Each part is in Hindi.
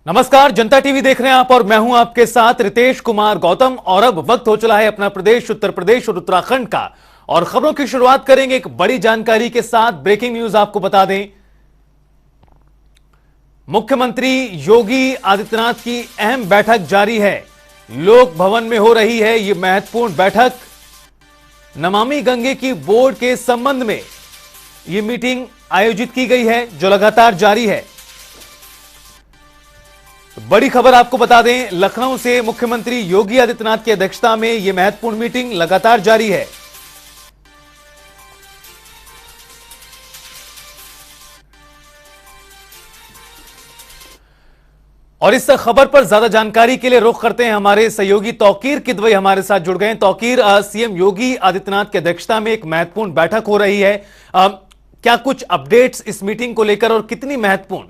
नमस्कार, जनता टीवी देख रहे हैं आप और मैं हूं आपके साथ रितेश कुमार गौतम। और अब वक्त हो चला है अपना प्रदेश, उत्तर प्रदेश और उत्तराखंड का। और खबरों की शुरुआत करेंगे एक बड़ी जानकारी के साथ। ब्रेकिंग न्यूज आपको बता दें, मुख्यमंत्री योगी आदित्यनाथ की अहम बैठक जारी है। लोक भवन में हो रही है यह महत्वपूर्ण बैठक। नमामि गंगे की बोर्ड के संबंध में यह मीटिंग आयोजित की गई है जो लगातार जारी है। बड़ी खबर आपको बता दें, लखनऊ से मुख्यमंत्री योगी आदित्यनाथ की अध्यक्षता में यह महत्वपूर्ण मीटिंग लगातार जारी है। और इस खबर पर ज्यादा जानकारी के लिए रुख करते हैं हमारे सहयोगी तौकीर किदवई हमारे साथ जुड़ गए हैं। तौकीर, सीएम योगी आदित्यनाथ की अध्यक्षता में एक महत्वपूर्ण बैठक हो रही है, क्या कुछ अपडेट्स इस मीटिंग को लेकर और कितनी महत्वपूर्ण?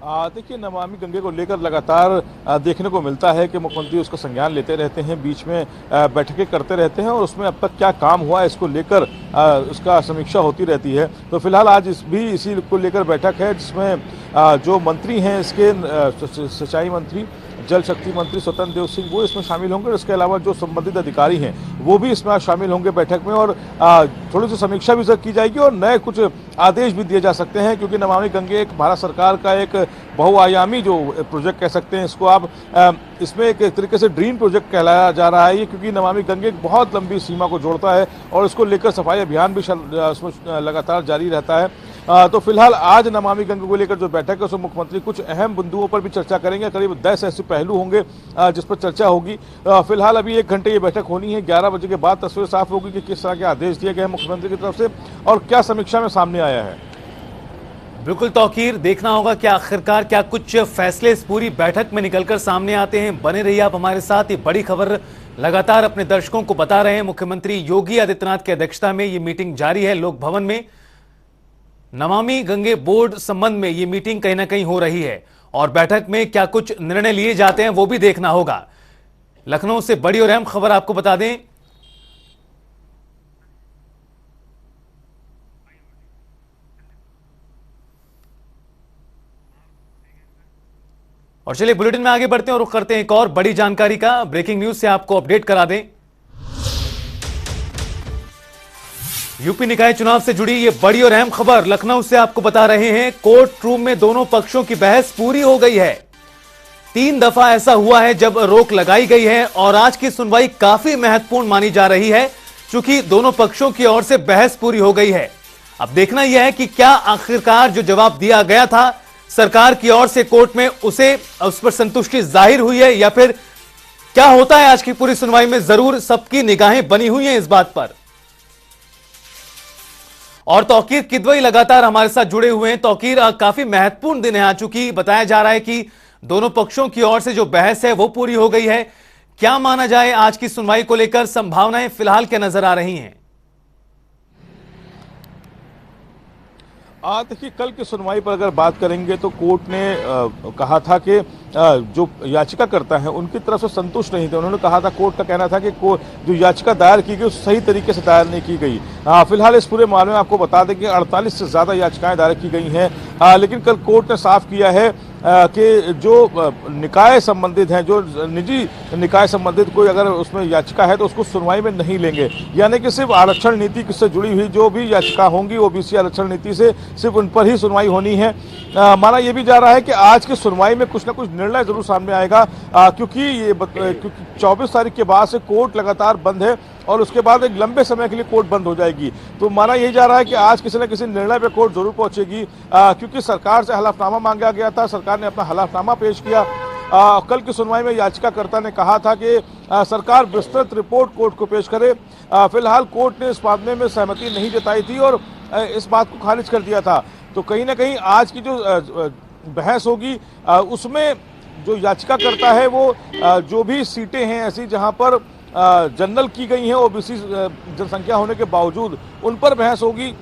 देखिए, नमामि गंगे को लेकर लगातार देखने को मिलता है कि मुख्यमंत्री उसका संज्ञान लेते रहते हैं, बीच में बैठकें करते रहते हैं और उसमें अब तक क्या काम हुआ है इसको लेकर उसका समीक्षा होती रहती है। तो फिलहाल आज इसी को लेकर बैठक है जिसमें जो मंत्री हैं इसके सिंचाई मंत्री, जल शक्ति मंत्री स्वतंत्र देव सिंह वो इसमें शामिल होंगे और इसके अलावा जो संबंधित अधिकारी हैं वो भी इसमें शामिल होंगे बैठक में। और थोड़ी सी समीक्षा भी की जाएगी और नए कुछ आदेश भी दिए जा सकते हैं, क्योंकि नमामि गंगे एक भारत सरकार का एक बहुआयामी जो प्रोजेक्ट कह सकते हैं इसको आप, इसमें एक तरीके से ड्रीम प्रोजेक्ट कहलाया जा रहा है ये, क्योंकि नमामि गंगे एक बहुत लंबी सीमा को जोड़ता है और इसको लेकर सफाई अभियान भी उसमें लगातार जारी रहता है। तो फिलहाल आज नमामि गंगे को लेकर जो बैठक है उसमें मुख्यमंत्री कुछ अहम बिंदुओं पर भी चर्चा करेंगे। करीब 10 ऐसे पहलू होंगे जिस पर चर्चा होगी। फिलहाल अभी 1 घंटे ये बैठक होनी है। 11 बजे के बाद तस्वीर साफ होगी कि किस तरह के आदेश दिए गए हैं मुख्यमंत्री की तरफ से और क्या समीक्षा में सामने आया है। बिल्कुल तौकीर, देखना होगा कि आखिरकार क्या कुछ फैसले इस पूरी बैठक में निकलकर सामने आते हैं। बने रहिए आप हमारे साथ, ये बड़ी खबर लगातार अपने दर्शकों को बता रहे हैं। मुख्यमंत्री योगी आदित्यनाथ की अध्यक्षता में ये मीटिंग जारी है। लोक भवन में नमामि गंगे बोर्ड संबंध में ये मीटिंग कहीं ना कहीं हो रही है और बैठक में क्या कुछ निर्णय लिए जाते हैं वो भी देखना होगा। लखनऊ से बड़ी और अहम खबर आपको बता दें, और चलिए बुलेटिन में आगे बढ़ते हैं और रुख करते हैं एक और बड़ी जानकारी का। ब्रेकिंग न्यूज से आपको अपडेट करा दें, यूपी निकाय चुनाव से जुड़ी ये बड़ी और अहम खबर लखनऊ से आपको बता रहे हैं। कोर्ट रूम में दोनों पक्षों की बहस पूरी हो गई है। 3 दफा ऐसा हुआ है जब रोक लगाई गई है और आज की सुनवाई काफी महत्वपूर्ण मानी जा रही है, क्योंकि दोनों पक्षों की ओर से बहस पूरी हो गई है। अब देखना यह है कि क्या आखिरकार जो जवाब दिया गया था सरकार की ओर से कोर्ट में उस पर संतुष्टि जाहिर हुई है या फिर क्या होता है। आज की पूरी सुनवाई में जरूर सबकी निगाहें बनी हुई हैं इस बात पर। और तौकीर किदवई लगातार हमारे साथ जुड़े हुए हैं। तौकीर, काफी महत्वपूर्ण दिन है आज, चूंकि बताया जा रहा है कि दोनों पक्षों की ओर से जो बहस है वो पूरी हो गई है। क्या माना जाए आज की सुनवाई को लेकर, संभावनाएं फिलहाल क्या नजर आ रही हैं? देखिए, कल की सुनवाई पर अगर बात करेंगे तो कोर्ट ने कहा था कि जो याचिका करता है उनकी तरफ से संतुष्ट नहीं थे। उन्होंने कहा था, कोर्ट का कहना था कि जो याचिका दायर की गई सही तरीके से दायर नहीं की गई। फिलहाल इस पूरे मामले में आपको बता दें कि 48 से ज़्यादा याचिकाएं दायर की गई हैं, लेकिन कल कोर्ट ने साफ किया है कि जो निकाय संबंधित हैं, जो निजी निकाय संबंधित कोई अगर उसमें याचिका है तो उसको सुनवाई में नहीं लेंगे। यानी कि सिर्फ आरक्षण नीति से जुड़ी हुई जो भी याचिका होंगी ओबीसी आरक्षण नीति से, सिर्फ उन पर ही सुनवाई होनी है। माना यह भी जा रहा है कि आज की सुनवाई में कुछ ना कुछ निर्णय जरूर सामने आएगा, क्योंकि 24 तारीख के बाद से कोर्ट लगातार बंद है और उसके बाद एक लंबे समय के लिए कोर्ट बंद हो जाएगी। तो माना यही जा रहा है कि आज किसी न किसी निर्णय पे कोर्ट जरूर पहुंचेगी, क्योंकि सरकार से हलफनामा मांगा गया था, सरकार ने अपना हलफनामा पेश किया। कल की सुनवाई में याचिकाकर्ता ने कहा था कि सरकार विस्तृत रिपोर्ट कोर्ट को पेश करे। फिलहाल कोर्ट ने इस मामले में सहमति नहीं जताई थी और इस बात को खारिज कर दिया था। तो कहीं ना कहीं आज की जो बहस होगी उसमें जो याचिकाकर्ता है वो जो भी सीटें हैं ऐसी जहां पर जनरल की गई हैं ओबीसी जनसंख्या होने के बावजूद, उन पर बहस होगी।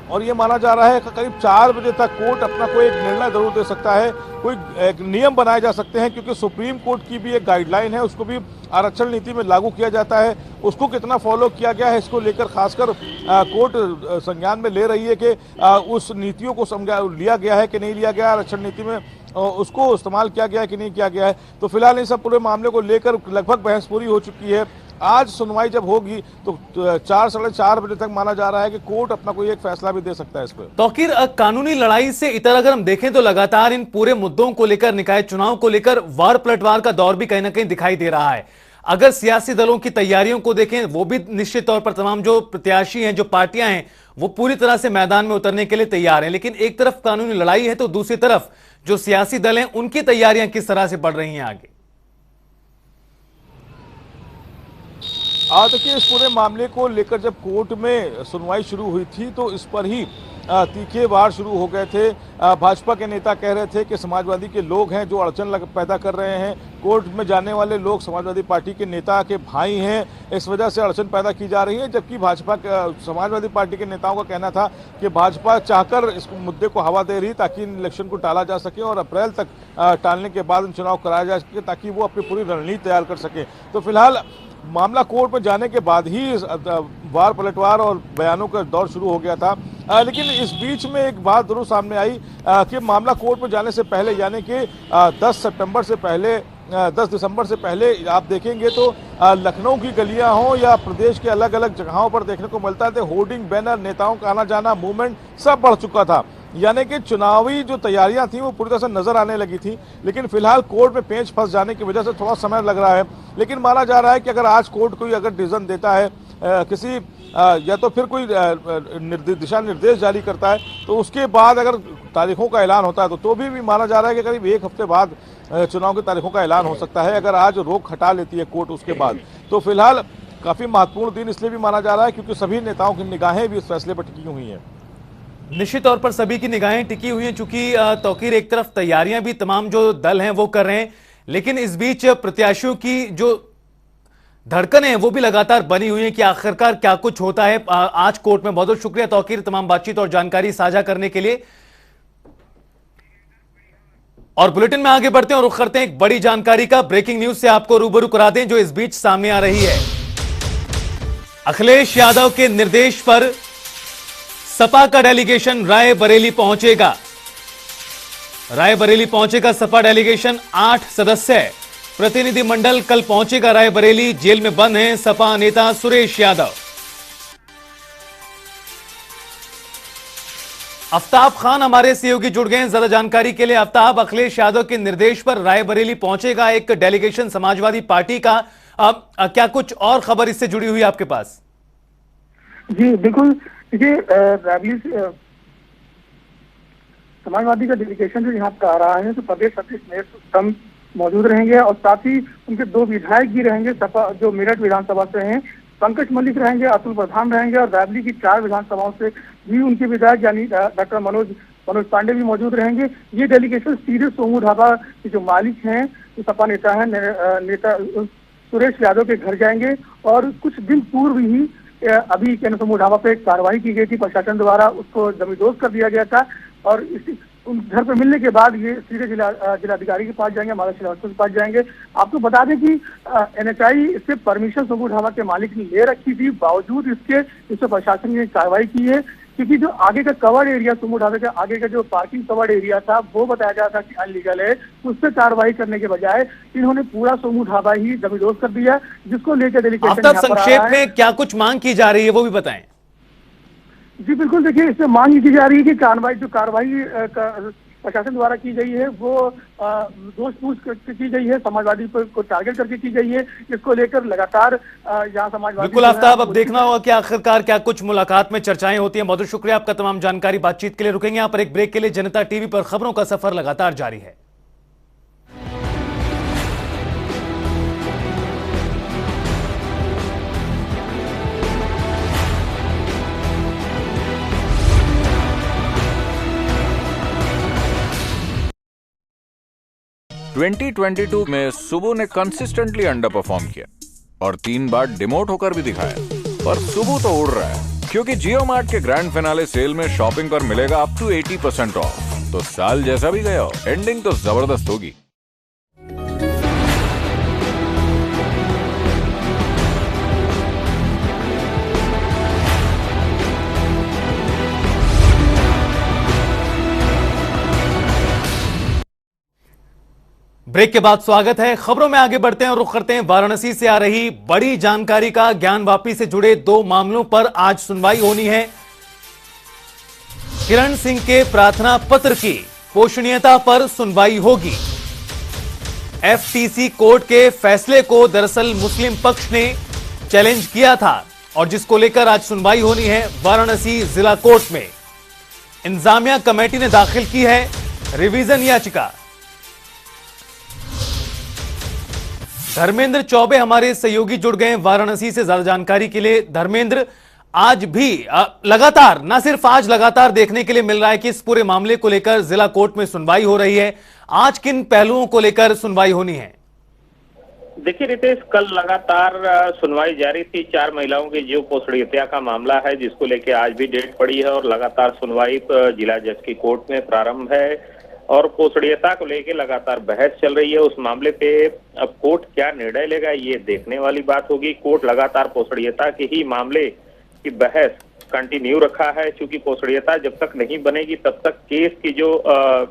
और ये माना जा रहा है कि करीब 4 बजे तक कोर्ट अपना कोई एक निर्णय जरूर दे सकता है, कोई एक नियम बनाए जा सकते हैं, क्योंकि सुप्रीम कोर्ट की भी एक गाइडलाइन है, उसको भी आरक्षण नीति में लागू किया जाता है। उसको कितना फॉलो किया गया है, इसको लेकर खासकर कोर्ट संज्ञान में ले रही है कि उस नीतियों को लिया गया है कि नहीं लिया गया, आरक्षण नीति में उसको इस्तेमाल किया गया है कि नहीं किया गया है। तो फिलहाल इस सब पूरे मामले को लेकर लगभग बहस पूरी हो चुकी है। आज सुनवाई जब होगी तो 4 साढ़े 4 बजे तक माना जा रहा है कि कोर्ट अपना कोई एक फैसला भी दे सकता है इस पर। तौकीर, कानूनी लड़ाई से इतर अगर हम देखें तो लगातार इन पूरे मुद्दों को लेकर, निकाय चुनाव को लेकर वार पलटवार का दौर भी कहीं ना कहीं दिखाई दे रहा है। अगर सियासी दलों की तैयारियों को देखें, वो भी निश्चित तौर पर तमाम जो प्रत्याशी हैं, जो पार्टियां हैं, वो पूरी तरह से मैदान में उतरने के लिए तैयार हैं। लेकिन एक तरफ कानूनी लड़ाई है तो दूसरी तरफ जो सियासी दल हैं, उनकी तैयारियां किस तरह से बढ़ रही हैं आगे? देखिए, इस पूरे मामले को लेकर जब कोर्ट में सुनवाई शुरू हुई थी तो इस पर ही तीखे वार शुरू हो गए थे। भाजपा के नेता कह रहे थे कि समाजवादी के लोग हैं जो अड़चन पैदा कर रहे हैं, कोर्ट में जाने वाले लोग समाजवादी पार्टी के नेता के भाई हैं, इस वजह से अड़चन पैदा की जा रही है। जबकि समाजवादी पार्टी के नेताओं का कहना था कि भाजपा चाहकर इस मुद्दे को हवा दे रही ताकि इन इलेक्शन को टाला जा सके और अप्रैल तक टालने के बाद चुनाव कराया जा सके, ताकि वो अपनी पूरी रणनीति तैयार कर सके। तो फिलहाल मामला कोर्ट में जाने के बाद ही वार पलटवार और बयानों का दौर शुरू हो गया था। लेकिन इस बीच में एक बात जरूर सामने आई कि मामला कोर्ट में जाने से पहले, यानी कि 10 दिसंबर से पहले आप देखेंगे तो लखनऊ की गलियां हों या प्रदेश के अलग अलग जगहों पर देखने को मिलता है होर्डिंग, बैनर, नेताओं का आना जाना, मूवमेंट सब बढ़ चुका था। यानी कि चुनावी जो तैयारियां थी वो पूरी तरह से नजर आने लगी थी। लेकिन फिलहाल कोर्ट में पेंच फंस जाने की वजह से थोड़ा समय लग रहा है। लेकिन माना जा रहा है कि अगर आज कोर्ट कोई अगर डिसीजन देता है, किसी या तो फिर कोई दिशा निर्देश जारी करता है, तो उसके बाद अगर तारीखों का ऐलान होता है तो भी माना जा रहा है कि करीब 1 हफ्ते बाद चुनाव की तारीखों का ऐलान हो सकता है, अगर आज रोक हटा लेती है कोर्ट उसके बाद। तो फिलहाल काफी महत्वपूर्ण दिन इसलिए भी माना जा रहा है क्योंकि सभी नेताओं की निगाहें भी इस फैसले पर टिकी हुई हैं। निश्चित तौर पर सभी की निगाहें टिकी हुई हैं, चूंकि तौकीर एक तरफ तैयारियां भी तमाम जो दल हैं वो कर रहे हैं, लेकिन इस बीच प्रत्याशियों की जो धड़कनें हैं वो भी लगातार बनी हुई हैं कि आखिरकार क्या कुछ होता है आज कोर्ट में। बहुत बहुत शुक्रिया तौकीर, तमाम बातचीत और जानकारी साझा करने के लिए। और बुलेटिन में आगे बढ़ते हैं और रुख करते हैं एक बड़ी जानकारी का। ब्रेकिंग न्यूज से आपको रूबरू करा दें जो इस बीच सामने आ रही है। अखिलेश यादव के निर्देश पर सपा का डेलीगेशन रायबरेली पहुंचेगा। रायबरेली पहुंचेगा सपा डेलीगेशन, 8 सदस्य प्रतिनिधिमंडल कल पहुंचेगा रायबरेली। जेल में बंद हैं सपा नेता सुरेश यादव। आफ्ताब खान हमारे सहयोगी जुड़ गए हैं ज्यादा जानकारी के लिए। आफ्ताब, अखिलेश यादव के निर्देश पर रायबरेली पहुंचेगा एक डेलीगेशन समाजवादी पार्टी का, क्या कुछ और खबर इससे जुड़ी हुई आपके पास? जी बिल्कुल, देखिए समाजवादी का डेलीगेशन जो यहाँ पर आ रहा है तो प्रदेश अध्यक्ष मौजूद रहेंगे और साथ ही उनके 2 विधायक भी रहेंगे सपा जो मेरठ विधानसभा से हैं, पंकज मल्लिक रहेंगे, अतुल प्रधान रहेंगे और रायबरेली की 4 विधानसभाओं से भी उनके विधायक यानी डॉक्टर मनोज पांडे भी मौजूद रहेंगे। ये डेलीगेशन सीधे सोमू ढाबा के जो मालिक हैं, जो सपा नेता है नेता सुरेश यादव के घर जाएंगे। और कुछ दिन पूर्व ही अभी सोमू ढाबा पे कार्रवाई की गई थी प्रशासन द्वारा, उसको जमींदोज कर दिया गया था और इसी उन घर पे मिलने के बाद ये सीधे जिलाधिकारी के पास जाएंगे, हमारे श्रीवास्तव के पास जाएंगे। आपको बता दें कि NHI इससे परमिशन सोमू ढाबा के मालिक ने ले रखी थी, बावजूद इसके इस पर प्रशासन ने कार्रवाई की है क्योंकि जो आगे का कवर्ड एरिया सोमू ढाबे का आगे का जो पार्किंग कवर्ड एरिया था वो बताया जा रहा था कि अनलीगल है। उस पर कार्रवाई करने के बजाय इन्होंने पूरा सोमू ढाबा ही जमींदोज कर दिया, जिसको लेकर डेलीगेशन संक्षेप में क्या कुछ मांग की जा रही है वो भी बताएं। जी बिल्कुल, देखिए इससे मांग की जा रही है कि कार्रवाई प्रशासन द्वारा की गई है वो दोष पूछ की गई है, समाजवादी को टारगेट करके की गई है। इसको लेकर लगातार यहाँ समाजवादी बिल्कुल आफ्ताब, अब देखना होगा कि आखिरकार क्या कुछ मुलाकात में चर्चाएं होती हैं। बहुत बहुत शुक्रिया आपका तमाम जानकारी बातचीत के लिए। रुकेंगे यहाँ पर एक ब्रेक के लिए। जनता टीवी पर खबरों का सफर लगातार जारी है। ट्वेंटी 2022 में सुबु ने कंसिस्टेंटली अंडर परफॉर्म किया और 3 बार डिमोट होकर भी दिखाया, पर सुबु तो उड़ रहा है क्योंकि जियो मार्ट के ग्रैंड फिनाले सेल में शॉपिंग पर मिलेगा अप टू 80% ऑफ। तो साल जैसा भी गया हो, एंडिंग तो जबरदस्त होगी। ब्रेक के बाद स्वागत है। खबरों में आगे बढ़ते हैं और रुख करते हैं वाराणसी से आ रही बड़ी जानकारी का। ज्ञानवापी से जुड़े 2 मामलों पर आज सुनवाई होनी है। किरण सिंह के प्रार्थना पत्र की पोषणीयता पर सुनवाई होगी। एफटीसी कोर्ट के फैसले को दरअसल मुस्लिम पक्ष ने चैलेंज किया था और जिसको लेकर आज सुनवाई होनी है वाराणसी जिला कोर्ट में। इंतजामिया कमेटी ने दाखिल की है रिवीजन याचिका। धर्मेंद्र चौबे हमारे सहयोगी जुड़ गए वाराणसी से ज्यादा जानकारी के लिए। धर्मेंद्र, आज भी लगातार, ना सिर्फ आज, लगातार देखने के लिए मिल रहा है कि इस पूरे मामले को लेकर जिला कोर्ट में सुनवाई हो रही है। आज किन पहलुओं को लेकर सुनवाई होनी है? देखिए रितेश, कल लगातार सुनवाई जारी थी। 4 महिलाओं की जो पोषण हत्या का मामला है, जिसको लेकर आज भी डेट पड़ी है और लगातार सुनवाई जिला जज की कोर्ट में प्रारंभ है और पोषणीयता को लेकर लगातार बहस चल रही है। उस मामले पे अब कोर्ट क्या निर्णय लेगा, ये देखने वाली बात होगी। कोर्ट लगातार पोषणीयता के ही मामले की बहस कंटिन्यू रखा है, क्योंकि पोषणीयता जब तक नहीं बनेगी तब तक केस की जो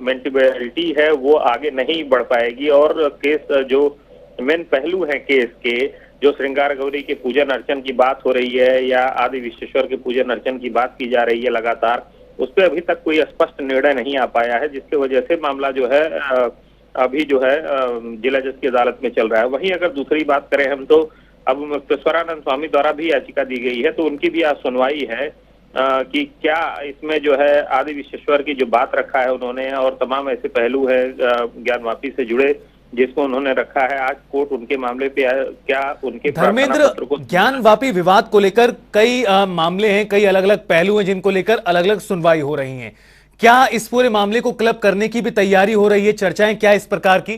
मेंटेबिलिटी है वो आगे नहीं बढ़ पाएगी। और केस जो मेन पहलू है केस के, जो श्रृंगार गौरी के पूजन अर्चन की बात हो रही है या आदि विश्वेश्वर के पूजन अर्चन की बात की जा रही है लगातार, उस पर अभी तक कोई स्पष्ट निर्णय नहीं आ पाया है, जिसकी वजह से मामला जो है अभी जो है जिला जज की अदालत में चल रहा है। वहीं अगर दूसरी बात करें हम, तो अब मुक्तेश्वरानंद स्वामी द्वारा भी याचिका दी गई है, तो उनकी भी आज सुनवाई है कि क्या इसमें जो है आदि विश्वेश्वर की जो बात रखा है उन्होंने और तमाम ऐसे पहलू है ज्ञानवापी से जुड़े जिसको उन्होंने रखा है। आज कोर्ट उनके मामले पे क्या उनके धर्मेंद्र, ज्ञानवापी विवाद को लेकर कई मामले हैं, कई अलग अलग पहलू हैं जिनको लेकर अलग अलग सुनवाई हो रही हैं। क्या इस पूरे मामले को क्लब करने की भी तैयारी हो रही है? चर्चाएं क्या इस प्रकार की?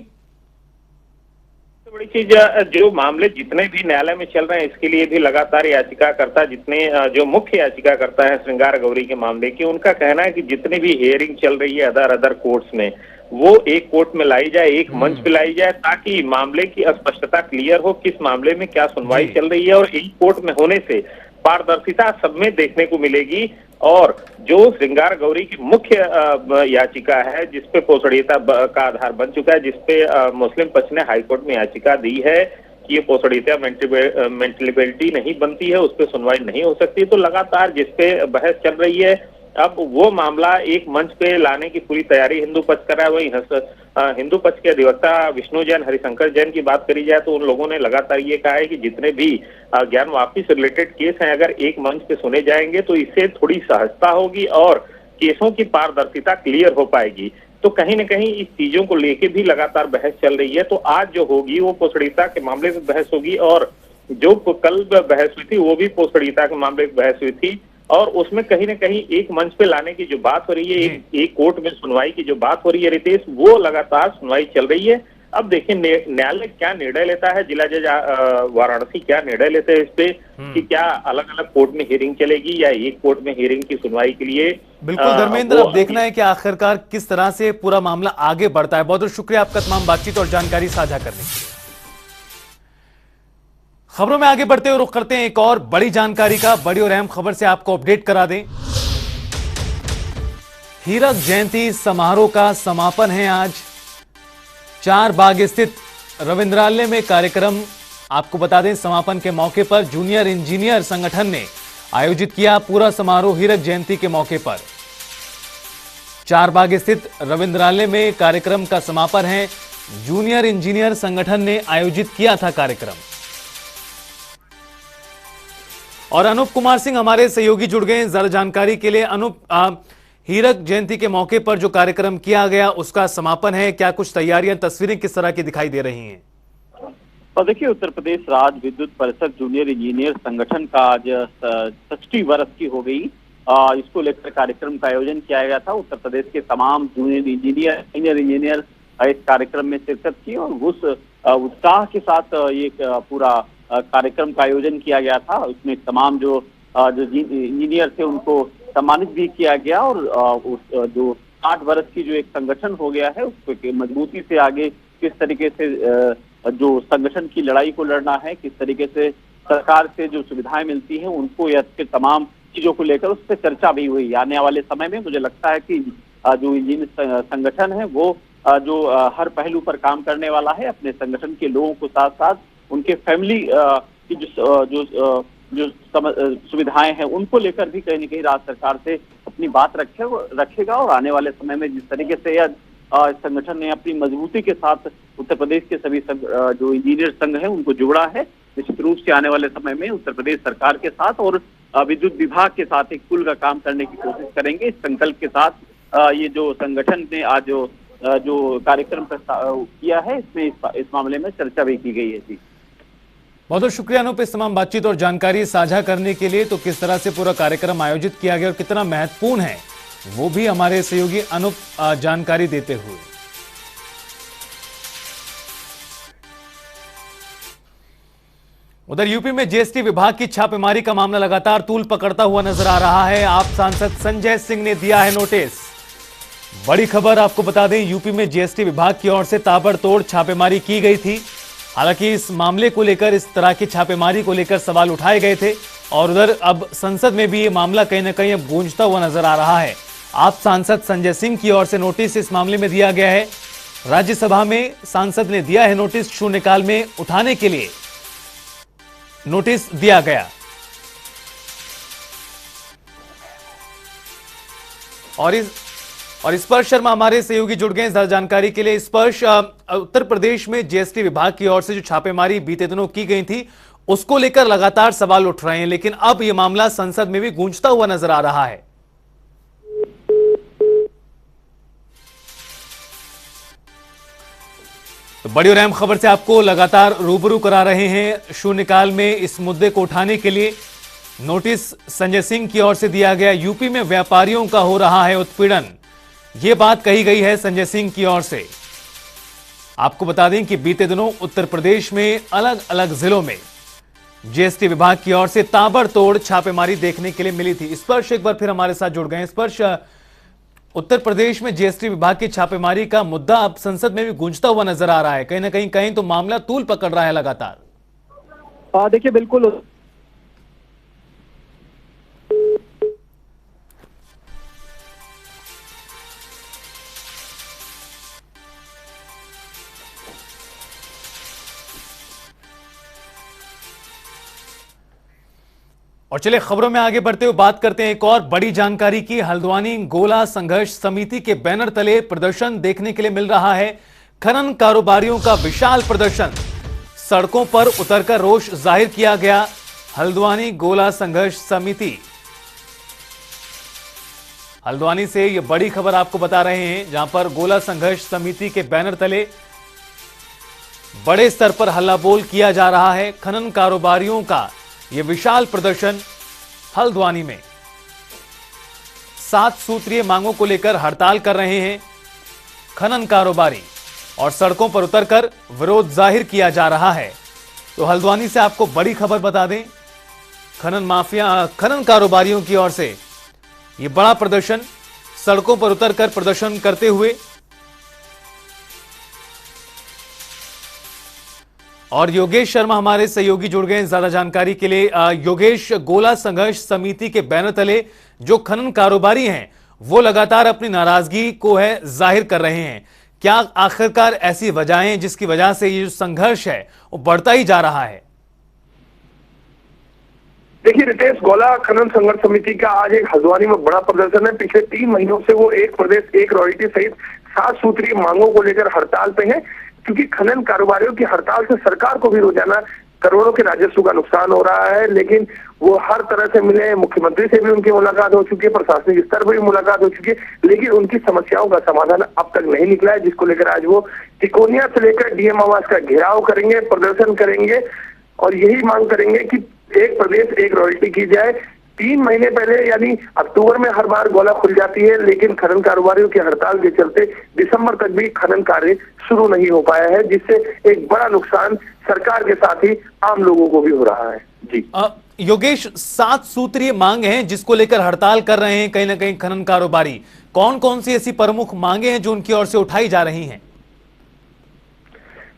बड़ी चीज, जो मामले जितने भी न्यायालय में चल रहे हैं इसके लिए भी लगातार याचिकाकर्ता, जितने जो मुख्य याचिकाकर्ता है श्रृंगार गौरी के मामले की, उनका कहना है कि जितनी भी हियरिंग चल रही है अदर कोर्ट्स में, वो एक कोर्ट में लाई जाए, एक मंच पे लाई जाए, ताकि मामले की स्पष्टता क्लियर हो, किस मामले में क्या सुनवाई चल रही है। और एक कोर्ट में होने से पारदर्शिता सब में देखने को मिलेगी। और जो श्रृंगार गौरी की मुख्य याचिका है, जिसपे पोषणीयता का आधार बन चुका है, जिसपे मुस्लिम पक्ष ने हाईकोर्ट में याचिका दी है कि ये पोषणीयता मेंटेबिलिटी नहीं बनती है, उस पर सुनवाई नहीं हो सकती, तो लगातार जिसपे बहस चल रही है, अब वो मामला एक मंच पे लाने की पूरी तैयारी हिंदू पक्ष कर रहा है। वही हिंदू पक्ष के अधिवक्ता विष्णु जैन, हरिशंकर जैन की बात करी जाए तो उन लोगों ने लगातार ये कहा है कि जितने भी ज्ञानवापी से रिलेटेड केस हैं, अगर एक मंच पे सुने जाएंगे तो इससे थोड़ी सहजता होगी और केसों की पारदर्शिता क्लियर हो पाएगी। तो कहीं न कहीं इस चीजों को लेके भी लगातार बहस चल रही है। तो आज जो होगी वो पोषणीयता के मामले में बहस होगी और जो कल बहस हुई थी वो भी पोषणीयता के मामले में बहस हुई थी। और उसमें कहीं न कहीं एक मंच पे लाने की जो बात हो रही है, एक कोर्ट में सुनवाई की जो बात हो रही है रितेश, वो लगातार सुनवाई चल रही है। अब देखिए न्यायालय क्या निर्णय लेता है, जिला जज वाराणसी क्या निर्णय लेते हैं इस पे कि क्या अलग अलग कोर्ट में हियरिंग चलेगी या एक कोर्ट में हियरिंग की सुनवाई के लिए। बिल्कुल धर्मेंद्र, अब देखना है कि आखिरकार किस तरह से पूरा मामला आगे बढ़ता है। बहुत बहुत शुक्रिया आपका तमाम बातचीत और जानकारी साझा करने के लिए। खबरों में आगे बढ़ते हुए रुख करते हैं एक और बड़ी जानकारी का। बड़ी और अहम खबर से आपको अपडेट करा दें। हीरक जयंती समारोह का समापन है आज। चारबाग स्थित रविंद्रालय में कार्यक्रम, आपको बता दें समापन के मौके पर जूनियर इंजीनियर संगठन ने आयोजित किया पूरा समारोह हीरक जयंती के मौके पर। चारबाग स्थित रविंद्रालय में कार्यक्रम का समापन है। जूनियर इंजीनियर संगठन ने आयोजित किया था कार्यक्रम। और अनूप कुमार सिंह हमारे सहयोगी जुड़ गए जरा जानकारी के लिए। अनूप, हीरक जयंती के मौके पर जो कार्यक्रम किया गया उसका समापन है, क्या कुछ तैयारियां, तस्वीरें किस तरह की दिखाई दे रही हैं? और देखिए, उत्तर प्रदेश राज्य विद्युत परिषद जूनियर इंजीनियर संगठन का आज 60 वर्ष की हो गई। इसको लेकर कार्यक्रम का आयोजन किया गया था। उत्तर प्रदेश के तमाम जूनियर इंजीनियर इस कार्यक्रम में शिरकत की और उस उत्साह के साथ ये पूरा कार्यक्रम का आयोजन किया गया था। उसमें तमाम जो जो इंजीनियर थे उनको सम्मानित भी किया गया। और जो 8 वर्ष की जो एक संगठन हो गया है उसको मजबूती से आगे किस तरीके से जो संगठन की लड़ाई को लड़ना है, किस तरीके से सरकार से जो सुविधाएं मिलती हैं उनको या फिर तमाम चीजों को लेकर उस पर चर्चा भी हुई। आने वाले समय में मुझे लगता है कि जो इंजीनियर संगठन है वो जो हर पहलू पर काम करने वाला है, अपने संगठन के लोगों को साथ साथ उनके फैमिली की जो सुविधाएं हैं उनको लेकर भी कहीं न कहीं राज्य सरकार से अपनी बात रखेगा। और आने वाले समय में जिस तरीके से यह संगठन ने अपनी मजबूती के साथ उत्तर प्रदेश के सभी जो इंजीनियर संघ हैं उनको जोड़ा है, निश्चित रूप से आने वाले समय में उत्तर प्रदेश सरकार के साथ और विद्युत विभाग के साथ एक पुल का काम करने की कोशिश करेंगे। इस संकल्प के साथ ये जो संगठन ने आज जो कार्यक्रम किया है इसमें इस मामले में चर्चा भी की गई है। जी बहुत बहुत शुक्रिया अनूप, इस तमाम बातचीत और जानकारी साझा करने के लिए। तो किस तरह से पूरा कार्यक्रम आयोजित किया गया और कितना महत्वपूर्ण है वो भी हमारे सहयोगी अनूप जानकारी देते हुए। उधर यूपी में जीएसटी विभाग की छापेमारी का मामला लगातार तूल पकड़ता हुआ नजर आ रहा है। आप सांसद संजय सिंह ने दिया है नोटिस। बड़ी खबर आपको बता दें, यूपी में जीएसटी विभाग की ओर से ताबड़तोड़ छापेमारी की गई थी। हालांकि इस मामले को लेकर, इस तरह की छापेमारी को लेकर सवाल उठाए गए थे और उधर अब संसद में भी ये मामला कहीं ना कहीं अब गूंजता हुआ नजर आ रहा है। आप सांसद संजय सिंह की ओर से नोटिस इस मामले में दिया गया है। राज्यसभा में सांसद ने दिया है नोटिस, शून्यकाल में उठाने के लिए नोटिस दिया गया। और स्पर्श शर्मा हमारे सहयोगी जुड़ गए ज्यादा जानकारी के लिए। स्पर्श, उत्तर प्रदेश में जीएसटी विभाग की ओर से जो छापेमारी बीते दिनों की गई थी उसको लेकर लगातार सवाल उठ रहे हैं, लेकिन अब यह मामला संसद में भी गूंजता हुआ नजर आ रहा है। तो बड़ी और अहम खबर से आपको लगातार रूबरू करा रहे हैं। शून्यकाल में इस मुद्दे को उठाने के लिए नोटिस संजय सिंह की ओर से दिया गया। यूपी में व्यापारियों का हो रहा है उत्पीड़न, यह बात कही गई है संजय सिंह की ओर से। आपको बता दें कि बीते दिनों उत्तर प्रदेश में अलग अलग जिलों में जीएसटी विभाग की ओर से ताबड़तोड़ छापेमारी देखने के लिए मिली थी। स्पर्श एक बार फिर हमारे साथ जुड़ गए। स्पर्श, उत्तर प्रदेश में जीएसटी विभाग की छापेमारी का मुद्दा अब संसद में भी गूंजता हुआ नजर आ रहा है। कहीं ना कहीं तो मामला तूल पकड़ रहा है लगातार। देखिए बिल्कुल और चलिए खबरों में आगे बढ़ते हुए बात करते हैं एक और बड़ी जानकारी की। हल्द्वानी गोला संघर्ष समिति के बैनर तले प्रदर्शन देखने के लिए मिल रहा है। खनन कारोबारियों का विशाल प्रदर्शन, सड़कों पर उतरकर रोष जाहिर किया गया। हल्द्वानी गोला संघर्ष समिति, हल्द्वानी से यह बड़ी खबर आपको बता रहे हैं, जहां पर गोला संघर्ष समिति के बैनर तले बड़े स्तर पर हल्ला बोल किया जा रहा है। खनन कारोबारियों का यह विशाल प्रदर्शन हल्द्वानी में 7 सूत्रीय मांगों को लेकर हड़ताल कर रहे हैं खनन कारोबारी और सड़कों पर उतरकर विरोध जाहिर किया जा रहा है। तो हल्द्वानी से आपको बड़ी खबर बता दें, खनन कारोबारियों की ओर से यह बड़ा प्रदर्शन, सड़कों पर उतरकर प्रदर्शन करते हुए। और योगेश शर्मा हमारे सहयोगी जुड़ गए ज्यादा जानकारी के लिए। योगेश, गोला संघर्ष समिति के बैनर तले जो खनन कारोबारी हैं वो लगातार अपनी नाराजगी को है जाहिर कर रहे हैं। क्या आखिरकार ऐसी वजहें जिसकी वजह से ये जो संघर्ष है वो बढ़ता ही जा रहा है? देखिए रितेश, गोला खनन संघर्ष समिति का आज एक हल्द्वानी में बड़ा प्रदर्शन है। पिछले 3 महीनों से वो एक प्रदेश एक रॉयल्टी सहित 7 सूत्रीय मांगों को लेकर हड़ताल पे है, क्योंकि खनन कारोबारियों की हड़ताल से सरकार को भी रोजाना करोड़ों के राजस्व का नुकसान हो रहा है। लेकिन वो हर तरह से मिले, मुख्यमंत्री से भी उनकी मुलाकात हो चुकी है, प्रशासनिक स्तर पर भी मुलाकात हो चुकी है, लेकिन उनकी समस्याओं का समाधान अब तक नहीं निकला है, जिसको लेकर आज वो तिकोनिया से लेकर डीएम आवास का घेराव करेंगे, प्रदर्शन करेंगे और यही मांग करेंगे कि एक प्रदेश एक रॉयल्टी की जाए। 3 महीने पहले यानी अक्टूबर में हर बार गोला खुल जाती है, लेकिन खनन कारोबारियों की हड़ताल के चलते दिसंबर तक भी खनन कार्य शुरू नहीं हो पाया है, जिससे एक बड़ा नुकसान सरकार के साथ ही आम लोगों को भी हो रहा है। जी योगेश, 7 सूत्रीय मांग हैं जिसको लेकर हड़ताल कर रहे हैं कहीं ना कहीं खनन कारोबारी। कौन कौन सी ऐसी प्रमुख मांगे हैं जो उनकी ओर से उठाई जा रही हैं?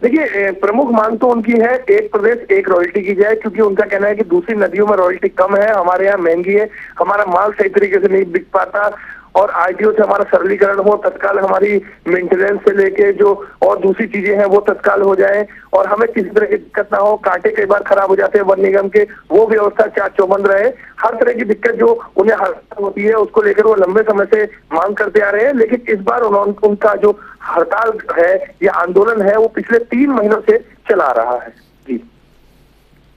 देखिए, प्रमुख मांग तो उनकी है एक प्रदेश एक रॉयल्टी की जाए, क्योंकि उनका कहना है कि दूसरी नदियों में रॉयल्टी कम है, हमारे यहाँ महंगी है, हमारा माल सही तरीके से नहीं बिक पाता, और आरटीओ से हमारा सरलीकरण हो, तत्काल हमारी मेंटेनेंस से लेके जो और दूसरी चीजें हैं वो तत्काल हो जाए, और हमें किसी तरह की दिक्कत ना हो। कांटे कई बार खराब हो जाते हैं वन निगम के, वो व्यवस्था चाक चौबंद रहे। हर तरह की दिक्कत जो उन्हें हड़ताल होती है उसको लेकर वो लंबे समय से मांग करते आ रहे हैं, लेकिन इस बार उनका जो हड़ताल है या आंदोलन है वो पिछले 3 महीनों से चला रहा है। जी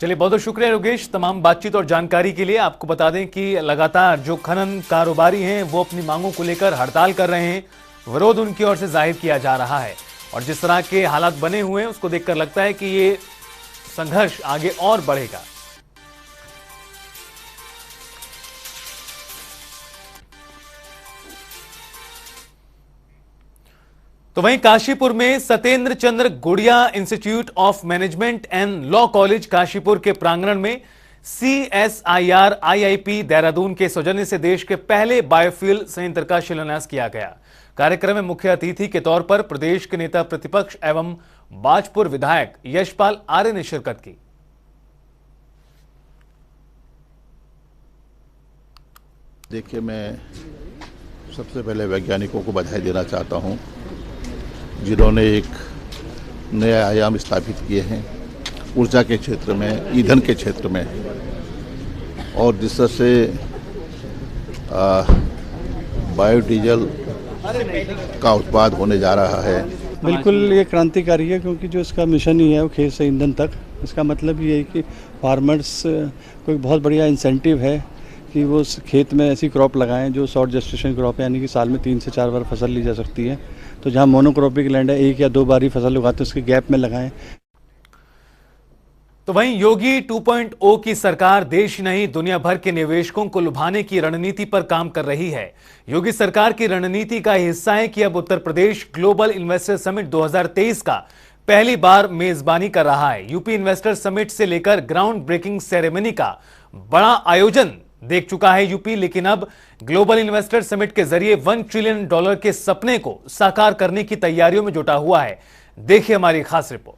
चलिए, बहुत बहुत शुक्रिया योगेश तमाम बातचीत और जानकारी के लिए। आपको बता दें कि लगातार जो खनन कारोबारी हैं वो अपनी मांगों को लेकर हड़ताल कर रहे हैं, विरोध उनकी ओर से जाहिर किया जा रहा है, और जिस तरह के हालात बने हुए हैं उसको देखकर लगता है कि ये संघर्ष आगे और बढ़ेगा। तो वहीं काशीपुर में सत्येंद्र चंद्र गुड़िया institute of management and law college Kashipur के प्रांगण में CSIR IIP देहरादून के सौजन्य से देश के पहले बायोफ्यूल संयंत्र का शिलान्यास किया गया। कार्यक्रम में मुख्य अतिथि के तौर पर प्रदेश के नेता प्रतिपक्ष एवं बाजपुर विधायक यशपाल आर्य ने शिरकत की। देखिए, मैं सबसे पहले वैज्ञानिकों को बधाई देना चाहता हूं जिन्होंने एक नया आयाम स्थापित किए हैं ऊर्जा के क्षेत्र में, ईंधन के क्षेत्र में, और जिस तरह से बायोडीजल का उत्पाद होने जा रहा है। बिल्कुल ये क्रांतिकारी है, क्योंकि जो इसका मिशन ही है वो खेत से ईंधन तक। इसका मतलब ये है कि फार्मर्स को एक बहुत बढ़िया इंसेंटिव है कि वो खेत में ऐसी क्रॉप लगाएं जो शॉर्ट जेस्टेशन क्रॉप है, यानी कि साल में 3 से 4 बार फसल ली जा सकती है। तो जहां मोनोक्रॉपिक लैंड है 1 या 2 बार ही फसल उगाते हैं, उसके गैप में लगाएं। तो वहीं योगी 2.0 की सरकार देश नहीं दुनिया भर के निवेशकों को लुभाने की रणनीति पर काम कर रही है। योगी सरकार की रणनीति का हिस्सा है कि अब Uttar Pradesh global investor summit 2023 का पहली बार मेजबानी कर रहा है। यूपी इन्वेस्टर समिट से लेकर ग्राउंड ब्रेकिंग सेरेमनी का बड़ा आयोजन देख चुका है यूपी, लेकिन अब ग्लोबल इन्वेस्टर समिट के जरिए $1 ट्रिलियन के सपने को साकार करने की तैयारियों में जुटा हुआ है। देखिए हमारी खास रिपोर्ट।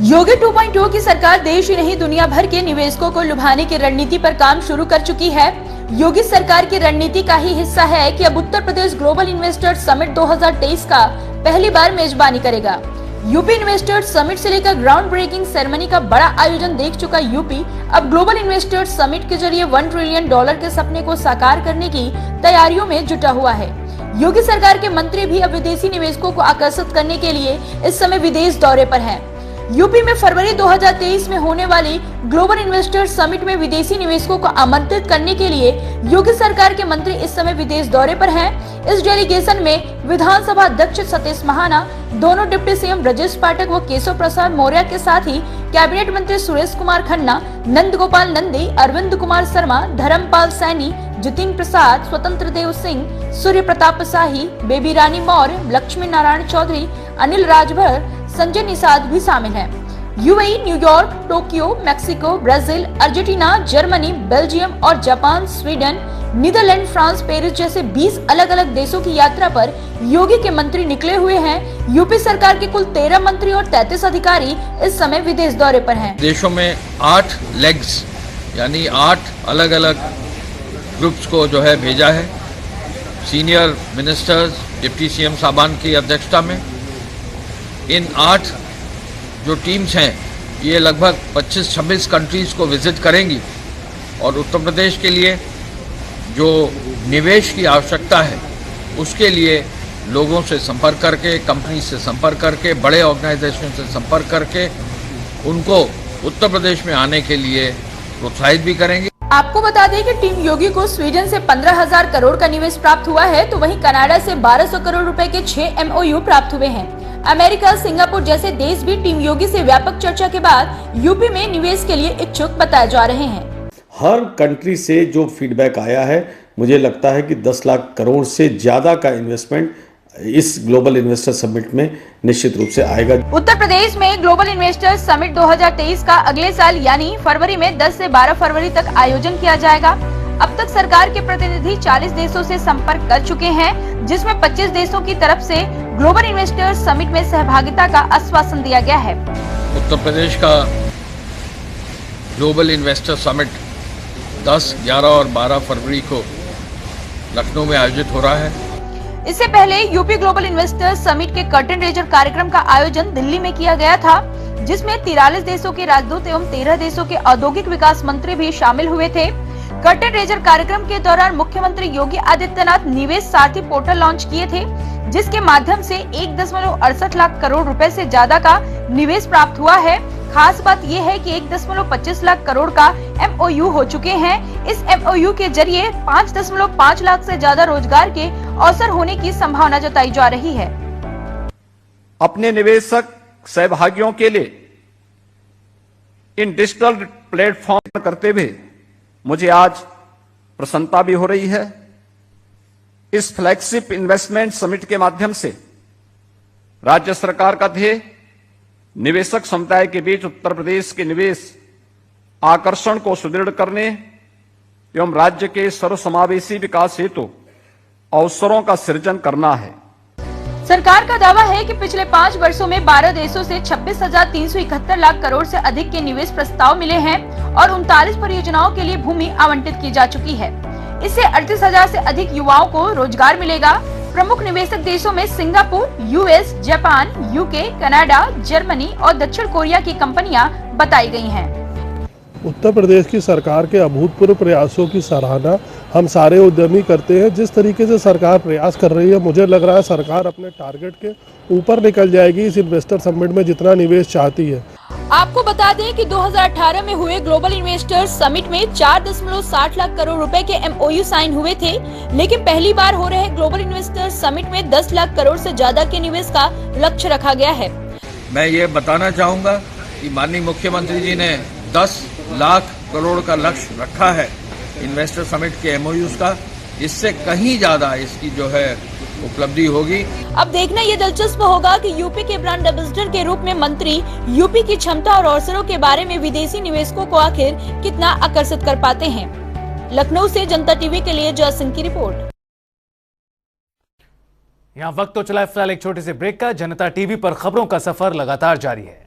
योगी 2.0 की सरकार देश ही नहीं दुनिया भर के निवेशकों को लुभाने की रणनीति पर काम शुरू कर चुकी है। योगी सरकार की रणनीति का ही हिस्सा है कि अब Uttar Pradesh global investor summit 2023 का पहली बार मेजबानी करेगा। यूपी इन्वेस्टर्स समिट से लेकर ग्राउंड ब्रेकिंग सेरेमनी का बड़ा आयोजन देख चुका यूपी अब ग्लोबल इन्वेस्टर्स समिट के जरिए $1 ट्रिलियन के सपने को साकार करने की तैयारियों में जुटा हुआ है। योगी सरकार के मंत्री भी अब विदेशी निवेशकों को आकर्षित करने के लिए इस समय विदेश दौरे पर हैं। यूपी में फरवरी 2023 में होने वाली ग्लोबल इन्वेस्टर्स समिट में विदेशी निवेशकों को आमंत्रित करने के लिए योगी सरकार के मंत्री इस समय विदेश दौरे पर हैं। इस डेलीगेशन में विधानसभा अध्यक्ष सतीश महाना, दोनों डिप्टी सीएम ब्रजेश पाठक व केशव प्रसाद मौर्य के साथ ही कैबिनेट मंत्री सुरेश कुमार खन्ना, नंद गोपाल नंदी, अरविंद कुमार शर्मा, धर्मपाल सैनी, जितिन प्रसाद, स्वतंत्र देव सिंह, सूर्य प्रताप शाही, बेबी रानी मौर्य, लक्ष्मी नारायण चौधरी, अनिल राजभर, संजय निषाद भी शामिल हैं। UAE, New York, Tokyo, Mexico, Brazil, Argentina, Germany, Belgium और Japan, Sweden, Netherlands, France, Paris जैसे 20 अलग अलग देशों की यात्रा पर योगी के मंत्री निकले हुए हैं। यूपी सरकार के कुल 13 मंत्री और 33 अधिकारी इस समय विदेश दौरे पर हैं। देशों में 8 लेग्स यानी 8 अलग अलग ग्रुप्स को जो है भेजा है। सीनियर मिनिस्टर्स, डिप्टी सीएम साहबान की अध्यक्षता में इन 8 जो टीम्स हैं ये लगभग 25-26 कंट्रीज को विजिट करेंगी और उत्तर प्रदेश के लिए जो निवेश की आवश्यकता है उसके लिए लोगों से संपर्क करके, कंपनी से संपर्क करके, बड़े ऑर्गेनाइजेशन से संपर्क करके उनको उत्तर प्रदेश में आने के लिए प्रोत्साहित भी करेंगे। आपको बता दें कि टीम योगी को स्वीडन से 15,000 करोड़ का निवेश प्राप्त हुआ है, तो वहीं कनाडा से 1200 करोड़ रुपए के 6 MOU प्राप्त हुए हैं। अमेरिका, सिंगापुर जैसे देश भी टीम योगी से व्यापक चर्चा के बाद यूपी में निवेश के लिए इच्छुक बताए जा रहे हैं। हर कंट्री से जो फीडबैक आया है, मुझे लगता है कि 10 लाख करोड़ से ज़्यादा का इन्वेस्टमेंट इस ग्लोबल इन्वेस्टर समिट में निश्चित रूप से आएगा। उत्तर प्रदेश में ग्लोबल इन्वेस्टर समिट 2023 का अगले साल यानी फरवरी में 10 से 12 फरवरी तक आयोजन किया जाएगा। अब तक सरकार के प्रतिनिधि 40 देशों से संपर्क कर चुके हैं, जिसमें 25 देशों की तरफ से ग्लोबल इन्वेस्टर समिट में सहभागिता का आश्वासन दिया गया है। उत्तर प्रदेश का ग्लोबल इन्वेस्टर समिट 10, 11 और 12 फरवरी को लखनऊ में आयोजित हो रहा है। इससे पहले यूपी ग्लोबल इन्वेस्टर समिट के कर्टन रेजर कार्यक्रम का आयोजन दिल्ली में किया गया था, जिसमें 43 देशों के राजदूत एवं 13 देशों के औद्योगिक विकास मंत्री भी शामिल हुए थे। कर्टन रेजर कार्यक्रम के दौरान मुख्यमंत्री योगी आदित्यनाथ निवेश सारथी पोर्टल लॉन्च किए थे, जिसके माध्यम से 1.68 लाख करोड़ रुपए से ज्यादा का निवेश प्राप्त हुआ है। खास बात यह है कि 1.25 लाख करोड़ का MOU हो चुके हैं। इस MOU के जरिए 5.5 लाख से ज्यादा रोजगार के अवसर होने की संभावना जताई जा रही है। अपने निवेशक सहभागियों के लिए इन डिजिटल प्लेटफॉर्म करते हुए मुझे आज प्रसन्नता भी हो रही है। इस फ्लैगशिप इन्वेस्टमेंट समिट के माध्यम से राज्य सरकार का ध्येय निवेशक समुदाय के बीच उत्तर प्रदेश के निवेश आकर्षण को सुदृढ़ करने एवं राज्य के सर्वसमावेशी विकास हेतु अवसरों का सृजन करना है। सरकार का दावा है कि पिछले 5 वर्षों में 12 देशों से 26,371 लाख करोड़ से अधिक के निवेश प्रस्ताव मिले हैं और 39 परियोजनाओं के लिए भूमि आवंटित की जा चुकी है। इससे 38,000 से अधिक युवाओं को रोजगार मिलेगा। प्रमुख निवेशक देशों में Singapore, US, Japan, UK, Canada, Germany और दक्षिण कोरिया की कंपनियां बताई गई हैं। उत्तर प्रदेश की सरकार के अभूतपूर्व प्रयासों की सराहना हम सारे उद्यमी करते हैं। जिस तरीके से सरकार प्रयास कर रही है, मुझे लग रहा है सरकार अपने टारगेट के ऊपर निकल जाएगी इस इन्वेस्टर समिट में जितना निवेश चाहती है। आपको बता दें कि 2018 में हुए ग्लोबल इन्वेस्टर्स समिट में 4.60 लाख करोड़ रुपए के MOU साइन हुए थे, लेकिन पहली बार हो रहे ग्लोबल इन्वेस्टर्स समिट में 10 लाख करोड़ से ज्यादा के निवेश का लक्ष्य रखा गया है। मैं ये बताना चाहूँगा कि माननीय मुख्यमंत्री जी ने 10 लाख करोड़ का लक्ष्य रखा है इन्वेस्टर समिट के MOUs का। इससे कहीं ज्यादा इसकी जो है उपलब्धि होगी। अब देखना ये दिलचस्प होगा कि यूपी के ब्रांड एम्बेसडर के रूप में मंत्री यूपी की क्षमता और अवसरों के बारे में विदेशी निवेशकों को आखिर कितना आकर्षित कर पाते हैं। लखनऊ से जनता टीवी के लिए जय सिंह की रिपोर्ट। यहाँ वक्त तो चला फिलहाल एक छोटे से ब्रेक का। जनता टीवी पर खबरों का सफर लगातार जारी है।